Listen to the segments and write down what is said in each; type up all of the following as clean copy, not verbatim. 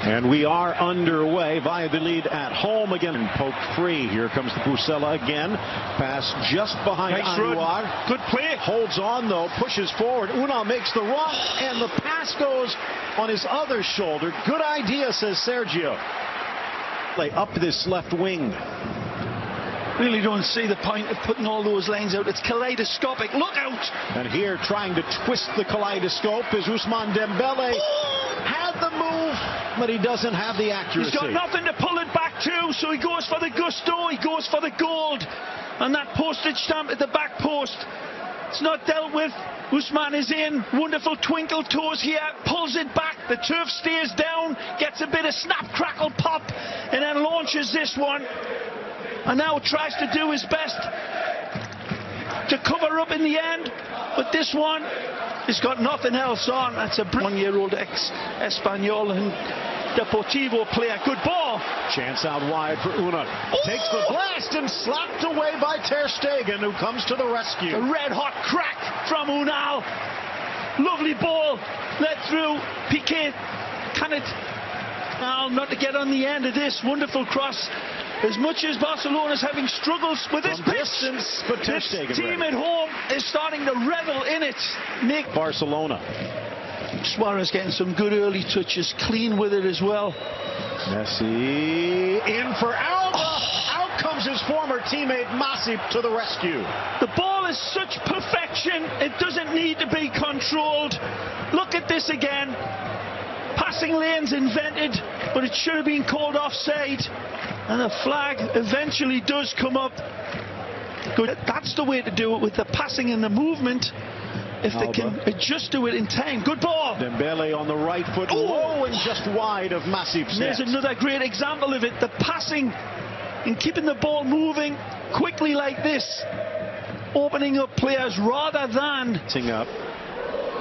And we are underway. Valladolid at home again. And poked free. Here comes the Pusella again. Pass just behind Anwar. Good play. Holds on though. Pushes forward. Unal makes the run. And the pass goes on his other shoulder. Good idea, says Sergio. Play up this left wing. Really don't see the point of putting all those lines out. It's kaleidoscopic. Look out! And here, trying to twist the kaleidoscope is Ousmane Dembele. Had the move, but he doesn't have the accuracy. He's got nothing to pull it back to, so he goes for the gusto. He goes for the gold. And that postage stamp at the back post. It's not dealt with. Ousmane is in. Wonderful twinkle toes here. Pulls it back. The turf stays down. Gets a bit of snap, crackle, pop. And then launches this one. And now tries to do his best to cover up in the end. But this one, he's got nothing else on. That's a 1-year-old ex-Espanyol and Deportivo player. Good ball. Chance out wide for Unal. Takes the blast and slapped away by Ter Stegen, who comes to the rescue. A red-hot crack from Unal. Lovely ball. Let through. Piqué. Can it? Now, not to get on the end of this. Wonderful cross. As much as Barcelona's having struggles with this distance, but Ter Stegen team at home is starting to revel in it. Nick. Barcelona. Suarez getting some good early touches, clean with it as well. Messi in for Alba. Out comes his former teammate Masip to the rescue. The ball is such perfection, it doesn't need to be controlled. Look at this again. Passing lanes invented, but it should have been called offside. And the flag eventually does come up. Good. That's the way to do it, with the passing and the movement. If they can just do it in time. Good ball. Dembele on the right foot, low and just wide of Masip's net. There's another great example of it. The passing and keeping the ball moving quickly like this. Opening up players rather than...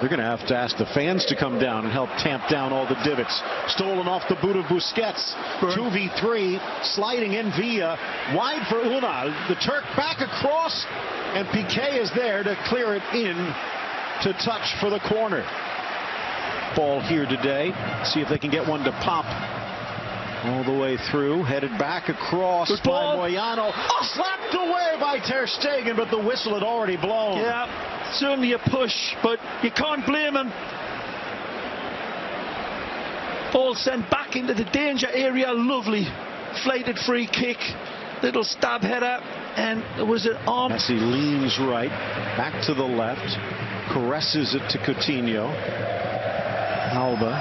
They're going to have to ask the fans to come down and help tamp down all the divots. Stolen off the boot of Busquets. 2v3, sliding in Villa. Wide for Unal. The Turk back across, and Piqué is there to clear it in to touch for the corner. Ball here today. See if they can get one to pop. All the way through, headed back across by Moyano. Slapped away by Ter Stegen, but the whistle had already blown. Yeah, certainly a push, but you can't blame him. Ball sent back into the danger area. Lovely flighted free kick. Little stab header, and there was an arm. Messi leans right, back to the left, caresses it to Coutinho. Alba,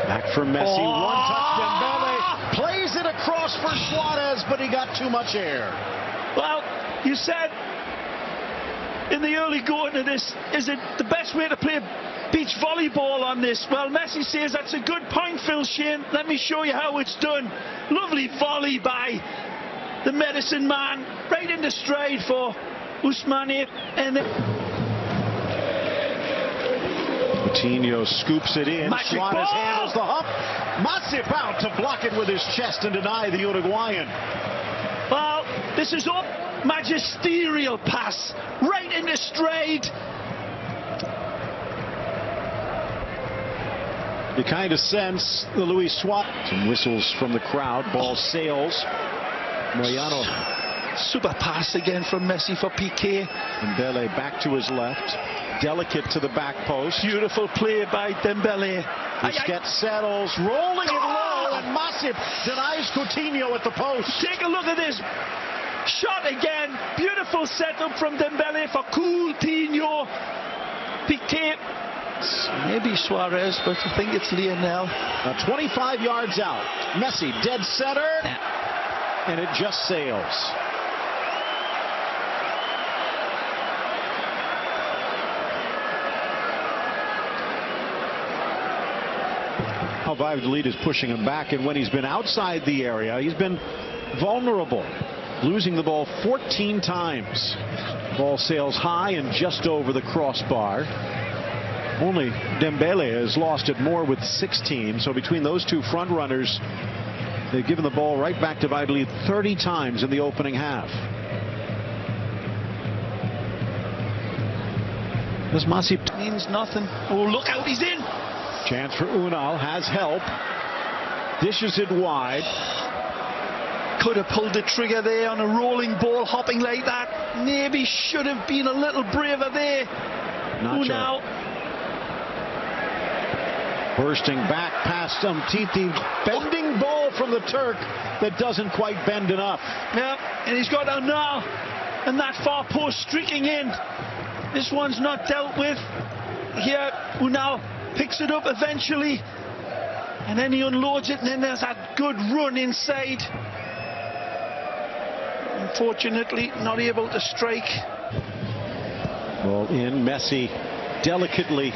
back for Messi. One touch. Plays it across for Suarez, but he got too much air. Well, you said in the early going of this, is it the best way to play beach volleyball on this? Well, Messi says that's a good point, Phil Shane. Let me show you how it's done. Lovely volley by the medicine man, right into stride for Ousmane, and Coutinho scoops it in. Suarez handles the hump. Masip out to block it with his chest and deny the Uruguayan. Well, this is up. Magisterial pass right into stride. You kind of sense the Luis Suarez. Some whistles from the crowd. Ball sails. Moyano. Super pass again from Messi for Piqué. Dembele back to his left. Delicate to the back post. Beautiful play by Dembele. Busquets settles, rolling it low, and Masip denies Coutinho at the post. Take a look at this. Shot again. Beautiful setup from Dembele for Coutinho. Piqué. Maybe Suarez, but I think it's Lionel. 25 yards out. Messi dead center, and it just sails. Valladolid is pushing him back, and when he's been outside the area, he's been vulnerable, losing the ball 14 times. Ball sails high and just over the crossbar. Only Dembele has lost it more with 16, so between those two front runners, they've given the ball right back to Valladolid 30 times in the opening half. This Masip means nothing. Oh, look out, he's in. Chance for Unal, has help. Dishes it wide. Could have pulled the trigger there on a rolling ball, hopping like that. Maybe should have been a little braver there. Nacho. Bursting back past Umtiti. Bending ball from the Turk that doesn't quite bend enough. Yeah, and he's got Unal and that far post streaking in. This one's not dealt with. Here, Unal picks it up eventually. And then he unloads it, and then there's that good run inside. Unfortunately, not able to strike. Ball in. Messi delicately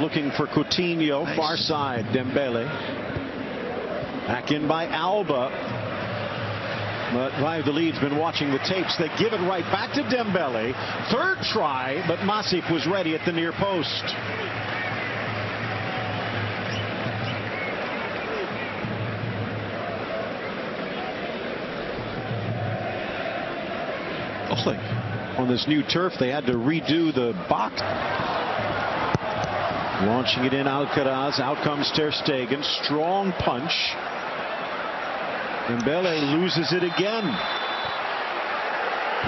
looking for Coutinho. Nice. Far side, Dembele. Back in by Alba. But Valladolid's been watching the tapes. They give it right back to Dembele. Third try, but Masip was ready at the near post. On this new turf, they had to redo the box. Launching it in Alcaraz. Out comes Ter Stegen. Strong punch. Dembele loses it again.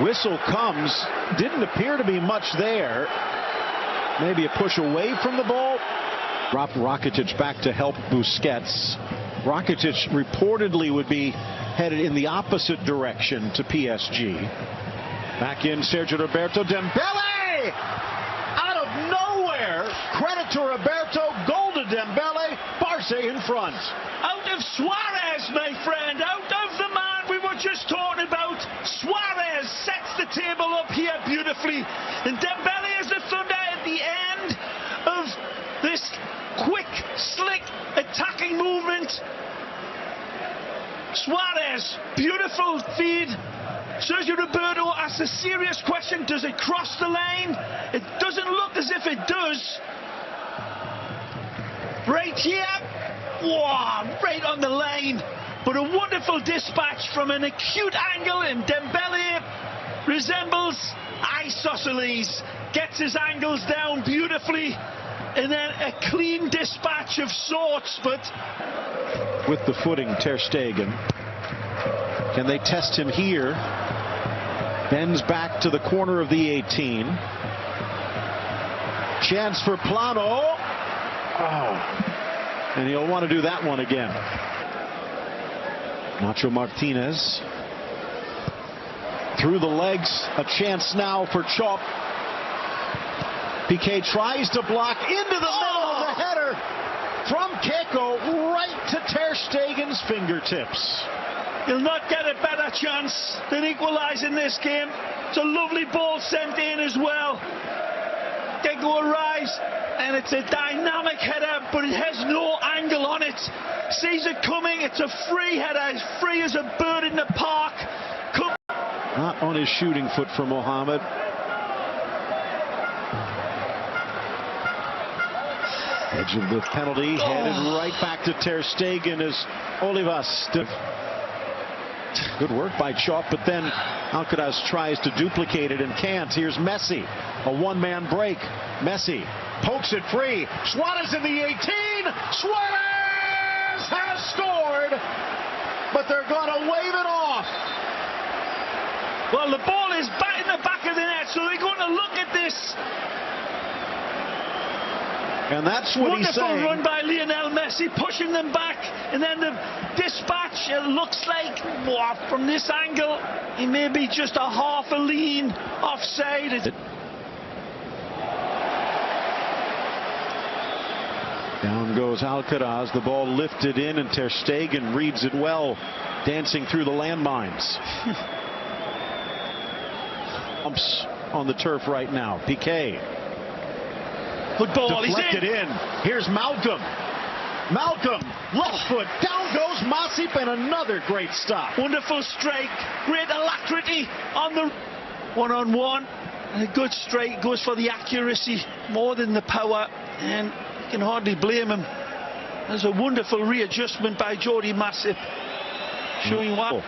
Whistle comes. Didn't appear to be much there. Maybe a push away from the ball. Dropped Rakitic back to help Busquets. Rakitic reportedly would be headed in the opposite direction to PSG. Back in Sergio Roberto. Dembele! Out of nowhere! Credit to Roberto. Goal to Dembele. Barca in front. Out of Suarez, my friend. Out of the man we were just talking about. Suarez sets the table up here beautifully. And Dembele is the thunder at the end of this quick, slick, attacking movement. Suarez, beautiful feed. Sergio Roberto asks a serious question. Does it cross the line? It doesn't look as if it does. Right here. Wow, right on the line. But a wonderful dispatch from an acute angle, and Dembele resembles isosceles. Gets his angles down beautifully. And then a clean dispatch of sorts, but... With the footing, Ter Stegen. Can they test him here? Bends back to the corner of the 18. Chance for Plano. Oh. And he'll want to do that one again. Nacho Martinez. Through the legs. A chance now for Chop. Piqué tries to block into the middle of the header from Keiko right to Ter Stegen's fingertips. He'll not get a better chance than equalising this game. It's a lovely ball sent in as well. Keiko arrives, and it's a dynamic header, but it has no angle on it. Sees it coming. It's a free header, as free as a bird in the park. Not on his shooting foot for Mohamed. Edge of the penalty, headed right back to Ter Stegen as Olivas. Good work by Chop, but then Alcaraz tries to duplicate it and can't. Here's Messi, a one-man break. Messi pokes it free. Suarez in the 18. Suarez has scored, but they're going to wave it off. Well, the ball is back in the back of the net, so they're going to look at this. And that's what he's saying. Wonderful run by Lionel Messi, pushing them back, and then the dispatch. It looks like, wow, from this angle, he may be just a half a lean offside. Down goes Alcaraz. The ball lifted in, and Ter Stegen reads it well, dancing through the landmines. Bumps on the turf right now. Piqué. Good ball. Deflected He's in. Here's Malcolm. Malcolm, left foot. Down goes Masip, and another great stop. Wonderful strike. Great alacrity on the one-on-one. And a good strike. Goes for the accuracy more than the power. And you can hardly blame him. There's a wonderful readjustment by Jordi Masip. Showing what.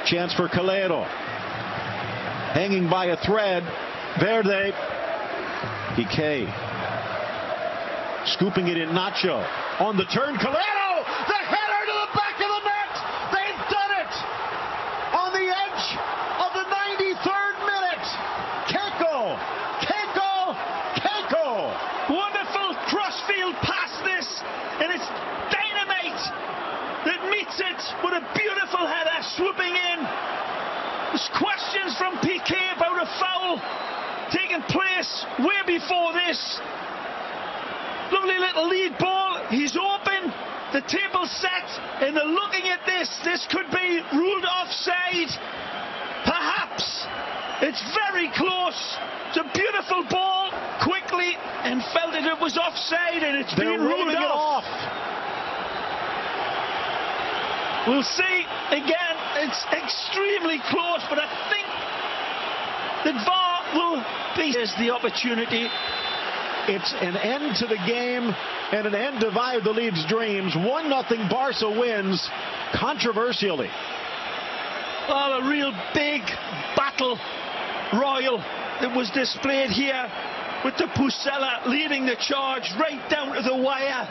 Chance for Calero. Hanging by a thread. Verde. Piqué. Scooping it in Nacho. On the turn, Calero! The swooping in. There's questions from Piqué about a foul taking place way before this. Lovely little lead ball. He's open. The table's set, and they're looking at this. This could be ruled offside. Perhaps. It's very close. It's a beautiful ball. Quickly and felt that it was offside, and it's been ruled off. We'll see again. It's extremely close, but I think that VAR will be. There's the opportunity. It's an end to the game and an end to Valladolid's dreams. 1-0 Barca wins controversially. Well, a real big battle royal that was displayed here with the Pucella leading the charge right down to the wire.